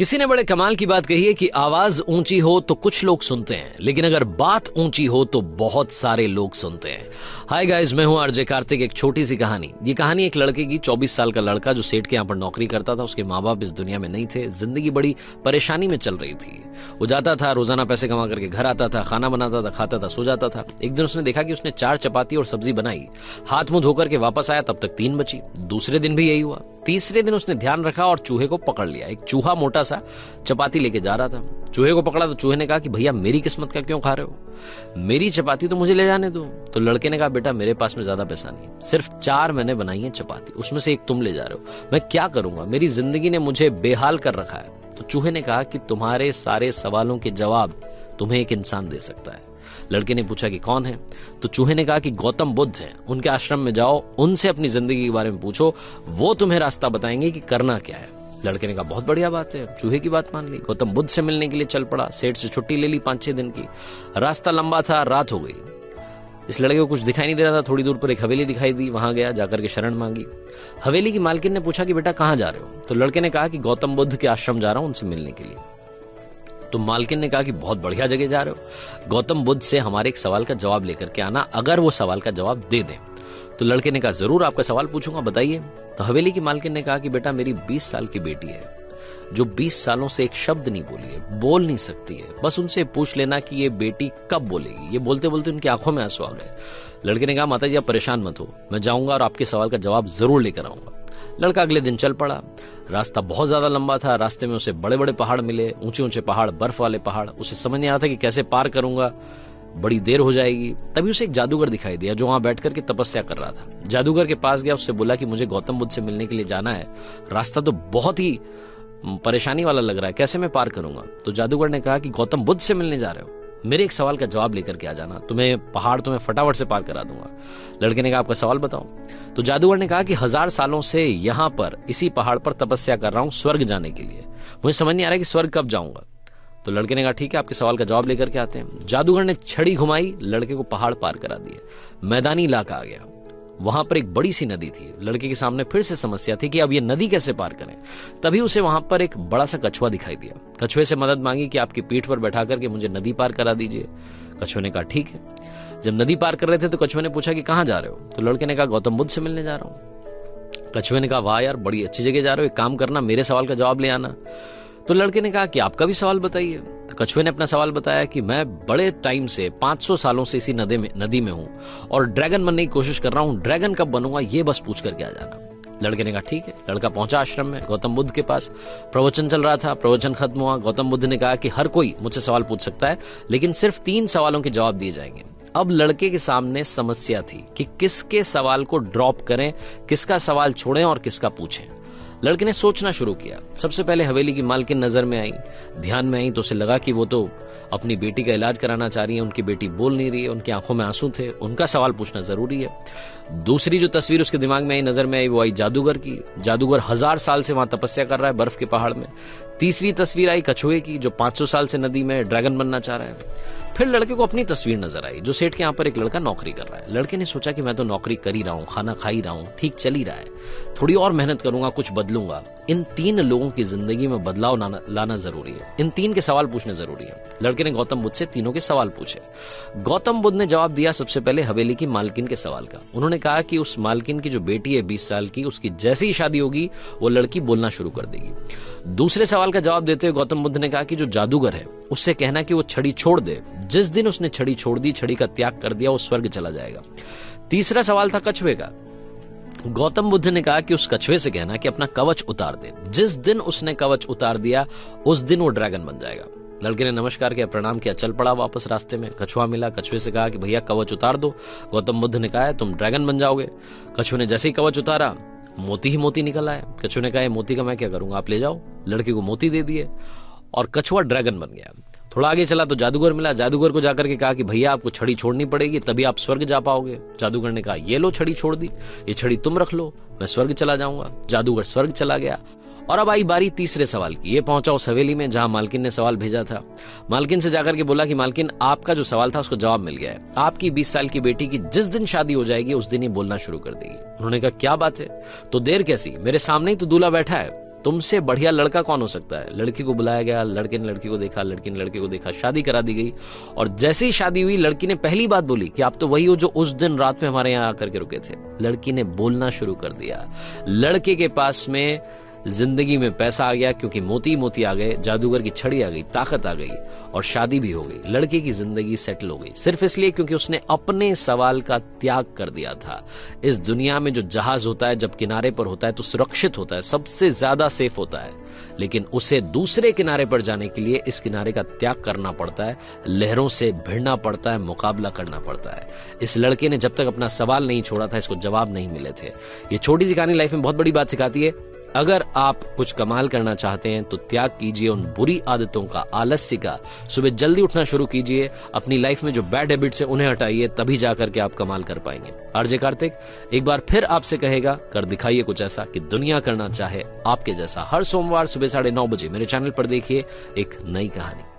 किसी ने बड़े कमाल की बात कही है कि आवाज ऊंची हो तो कुछ लोग सुनते हैं, लेकिन अगर बात ऊंची हो तो बहुत सारे लोग सुनते हैं। हाय गाइस, मैं हूं आरजे कार्तिक। एक छोटी सी कहानी। ये कहानी एक लड़के की। 24 साल का लड़का जो सेठ के यहाँ पर नौकरी करता था। उसके माँ बाप इस दुनिया में नहीं थे। जिंदगी बड़ी परेशानी में चल रही थी। वो जाता था, रोजाना पैसे कमा करके घर आता था, खाना बनाता था, खाता था, सो जाता था। एक दिन उसने देखा कि उसने 4 चपाती और सब्जी बनाई। हाथ मुंह धोकर के वापस आया, तब तक 3 बची। दूसरे दिन भी यही हुआ। तीसरे दिन उसने ध्यान रखा और चूहे को पकड़ लिया। एक चूहा मोटा सा चपाती लेके जा रहा था। चूहे को पकड़ा तो चूहे ने कहा कि भैया मेरी किस्मत का क्यों खा रहे हो, मेरी चपाती तो मुझे ले जाने दो। तो लड़के ने कहा बेटा मेरे पास में ज्यादा पैसा नहीं, सिर्फ 4 मैंने बनाई है चपाती, उसमें से एक तुम ले जा रहे हो, मैं क्या करूंगा, मेरी जिंदगी ने मुझे बेहाल कर रखा है। तो चूहे ने कहा कि तुम्हारे सारे सवालों के जवाब तुम्हें एक इंसान दे सकता है। लड़के ने पूछा कि कौन है? तो चूहे ने कहा कि गौतम बुद्ध हैं, उनके आश्रम में जाओ, उनसे अपनी जिंदगी के बारे में पूछो, वो तुम्हें रास्ता बताएंगे कि करना क्या है। लड़के ने कहा बहुत बढ़िया बात है। चूहे की बात मान ली। गौतम बुद्ध से मिलने के लिए चल पड़ा। सेठ से छुट्टी ले ली 5-6 दिन की। रास्ता लंबा था, रात हो गई। इस लड़के को कुछ दिखाई नहीं दे रहा था। थोड़ी दूर पर एक हवेली दिखाई दी, वहां गया, जाकर के शरण मांगी। हवेली की मालकिन ने पूछा कि बेटा कहां जा रहे हो? तो लड़के ने कहा कि गौतम बुद्ध के आश्रम जा रहा हूं, उनसे मिलने के लिए। तो मालकिन ने कहा कि बहुत बढ़िया जगह जा रहे हो, गौतम बुद्ध से हमारे एक सवाल का जवाब लेकर के आना, अगर वो सवाल का जवाब दे दें। तो लड़के ने कहा जरूर, आपका सवाल पूछूंगा, बताइए। तो हवेली की मालकिन ने कहा कि बेटा मेरी 20 साल की बेटी है, जो 20 सालों से एक शब्द नहीं बोली है, बोल नहीं सकती है। बस उनसे पूछ लेना कि ये बेटी कब बोलेगी। ये बोलते बोलते उनकी आंखों में आंसू आ गए। लड़के ने कहा माता जी आप परेशान मत हो, मैं जाऊंगा और आपके सवाल का जवाब जरूर लेकर आऊंगा। लड़का अगले दिन चल पड़ा। रास्ता बहुत ज्यादा लंबा था। रास्ते में उसे बड़े बड़े पहाड़ मिले, ऊंचे ऊंचे पहाड़, बर्फ वाले पहाड़। उसे समझ नहीं आ रहा था कि कैसे पार करूंगा, बड़ी देर हो जाएगी। तभी उसे एक जादूगर दिखाई दिया जो वहां बैठकर के तपस्या कर रहा था। जादूगर के पास गया, उससे बोला कि मुझे गौतम बुद्ध से मिलने के लिए जाना है, रास्ता तो बहुत ही परेशानी वाला लग रहा है, कैसे मैं पार करूंगा? तो जादूगर ने कहा कि गौतम बुद्ध से मिलने जा रहे हो, मेरे एक सवाल का जवाब लेकर के आ जाना, पहाड़ तुम्हें फटाफट से पार करा दूंगा। लड़के ने कहा आपका सवाल बताओ। तो जादूगर ने कहा कि 1000 सालों से यहां पर इसी पहाड़ पर तपस्या कर रहा हूं स्वर्ग जाने के लिए, मुझे समझ नहीं आ रहा कि स्वर्ग कब जाऊंगा। तो लड़के ने कहा ठीक है, आपके सवाल का जवाब लेकर के आते हैं। जादूगर ने छड़ी घुमाई, लड़के को पहाड़ पार करा दिए। मैदानी इलाका आ गया। वहां पर एक बड़ी सी नदी थी। लड़के के सामने फिर से समस्या थी कि अब ये नदी कैसे पार करें। तभी उसे वहां पर एक बड़ा सा कछुआ दिखाई दिया। कछुए से मदद मांगी कि आपकी पीठ पर बैठा करके मुझे नदी पार करा दीजिए। कछुए ने कहा ठीक है। जब नदी पार कर रहे थे तो कछुए ने पूछा कि कहां जा रहे हो? तो लड़के ने कहा गौतम बुद्ध से मिलने जा रहा हूं। कछुए ने कहा वाह यार, बड़ी अच्छी जगह जा रहे हो, एक काम करना मेरे सवाल का जवाब ले आना। तो लड़के ने कहा कि आपका भी सवाल बताइए। तो कछुए ने अपना सवाल बताया कि मैं बड़े टाइम से 500 सालों से इसी नदी में हूं और ड्रैगन बनने की कोशिश कर रहा हूं, ड्रैगन कब बनूंगा ये बस पूछ करके आ जाना। लड़के ने कहा ठीक है। लड़का पहुंचा आश्रम में, गौतम बुद्ध के पास। प्रवचन चल रहा था, प्रवचन खत्म हुआ। गौतम बुद्ध ने कहा कि हर कोई मुझसे सवाल पूछ सकता है, लेकिन सिर्फ 3 सवालों के जवाब दिए जाएंगे। अब लड़के के सामने समस्या थी कि किसके सवाल को ड्रॉप करें, किसका सवाल छोड़ें और किसका पूछें। लड़के ने सोचना शुरू किया। सबसे पहले हवेली की मालकिन नजर में आई, ध्यान में आई। तो उसे लगा कि वो तो अपनी बेटी का इलाज कराना चाह रही है, उनकी बेटी बोल नहीं रही है, उनकी आंखों में आंसू थे, उनका सवाल पूछना जरूरी है। दूसरी जो तस्वीर उसके दिमाग में आई, नजर में आई, वो आई जादूगर की। जादूगर 1000 साल से वहां तपस्या कर रहा है बर्फ के पहाड़ में। तीसरी तस्वीर आई कछुए की, जो 500 साल से नदी में ड्रैगन बनना चाह रहा है। फिर लड़के को अपनी तस्वीर नजर आई, जो सेठ के यहाँ पर एक लड़का नौकरी कर रहा है। लड़के ने सोचा कि मैं तो नौकरी कर ही रहा हूँ, खाना खा ही रहा हूँ, ठीक चल ही रहा है, थोड़ी और मेहनत करूंगा, कुछ बदलूंगा। इन 3 लोगों की जिंदगी में बदलाव लाना जरूरी है, इन 3 के सवाल पूछने जरूरी है। लड़के ने गौतम बुद्ध से तीनों के सवाल पूछे। गौतम बुद्ध ने जवाब दिया सबसे पहले हवेली की मालकिन के सवाल का। उन्होंने कहा कि उस मालकिन की जो बेटी है 20 साल की, उसकी जैसे ही शादी होगी वो लड़की बोलना शुरू कर देगी। दूसरे सवाल का जवाब देते हुए गौतम बुद्ध ने कहा कि जो जादूगर है उससे कहना कि वो छड़ी छोड़ दे, जिस दिन उसने छड़ी छोड़ दी, छड़ी का त्याग कर दिया, वो स्वर्ग चला जाएगा। तीसरा सवाल था कछुए का। गौतम बुद्ध ने कहा कि उस कछुए से कहना कि अपना कवच उतार दे, जिस दिन उसने कवच उतार दिया उस दिन वो ड्रैगन बन जाएगा। लड़के ने नमस्कार किया, प्रणाम किया, चल पड़ा वापस। रास्ते में कछुआ मिला। कछुए से कहा कि भैया कवच उतार दो। गौतम बुद्ध ने कहा तुम ड्रैगन बन जाओगे। कछुए ने जैसे ही कवच उतारा, मोती ही मोती निकल आया। कछुए ने कहा मोती का मैं क्या करूंगा, आप ले जाओ। लड़के को मोती दे दिए और कछुआ ड्रैगन बन गया। थोड़ा आगे चला तो जादूगर मिला। जादूगर को जाकर के कहा कि भैया आपको छड़ी छोड़नी पड़ेगी, तभी आप स्वर्ग जा पाओगे। जादूगर ने कहा ये लो छड़ी छोड़ दी, ये छड़ी तुम रख लो, मैं स्वर्ग चला जाऊंगा। जादूगर स्वर्ग चला गया। और अब आई बारी तीसरे सवाल की। ये पहुंचा उस हवेली में जहां मालकिन ने सवाल भेजा था। मालकिन से जाकर के बोला कि मालकिन आपका जो सवाल था उसको जवाब मिल गया है। आपकी 20 साल की बेटी की जिस दिन शादी हो जाएगी उस दिन ही बोलना शुरू कर देगी। उन्होंने कहा क्या बात है, तो देर कैसी, मेरे सामने ही तो दूल्हा बैठा है। तुमसे बढ़िया लड़का कौन हो सकता है। लड़की को बुलाया गया, लड़के ने लड़की को देखा, लड़की ने लड़के को देखा, शादी करा दी गई। और जैसे ही शादी हुई, लड़की ने पहली बात बोली कि आप तो वही हो जो उस दिन रात में हमारे यहाँ आकर के रुके थे। लड़की ने बोलना शुरू कर दिया। लड़के के पास में जिंदगी में पैसा आ गया, क्योंकि मोती मोती आ गए, जादूगर की छड़ी आ गई, ताकत आ गई, और शादी भी हो गई। लड़के की जिंदगी सेटल हो गई, सिर्फ इसलिए क्योंकि उसने अपने सवाल का त्याग कर दिया था। इस दुनिया में जो जहाज होता है, जब किनारे पर होता है तो सुरक्षित होता है, सबसे ज्यादा सेफ होता है, लेकिन उसे दूसरे किनारे पर जाने के लिए इस किनारे का त्याग करना पड़ता है, लहरों से भिड़ना पड़ता है, मुकाबला करना पड़ता है। इस लड़के ने जब तक अपना सवाल नहीं छोड़ा था, इसको जवाब नहीं मिले थे। ये छोटी सी कहानी लाइफ में बहुत बड़ी बात सिखाती है। अगर आप कुछ कमाल करना चाहते हैं तो त्याग कीजिए उन बुरी आदतों का, आलस्य का। सुबह जल्दी उठना शुरू कीजिए, अपनी लाइफ में जो बैड हैबिट्स है उन्हें हटाइए, तभी जाकर के आप कमाल कर पाएंगे। आरजे कार्तिक एक बार फिर आपसे कहेगा, कर दिखाइए कुछ ऐसा कि दुनिया करना चाहे आपके जैसा। हर सोमवार सुबह 9:30 बजे मेरे चैनल पर देखिए एक नई कहानी।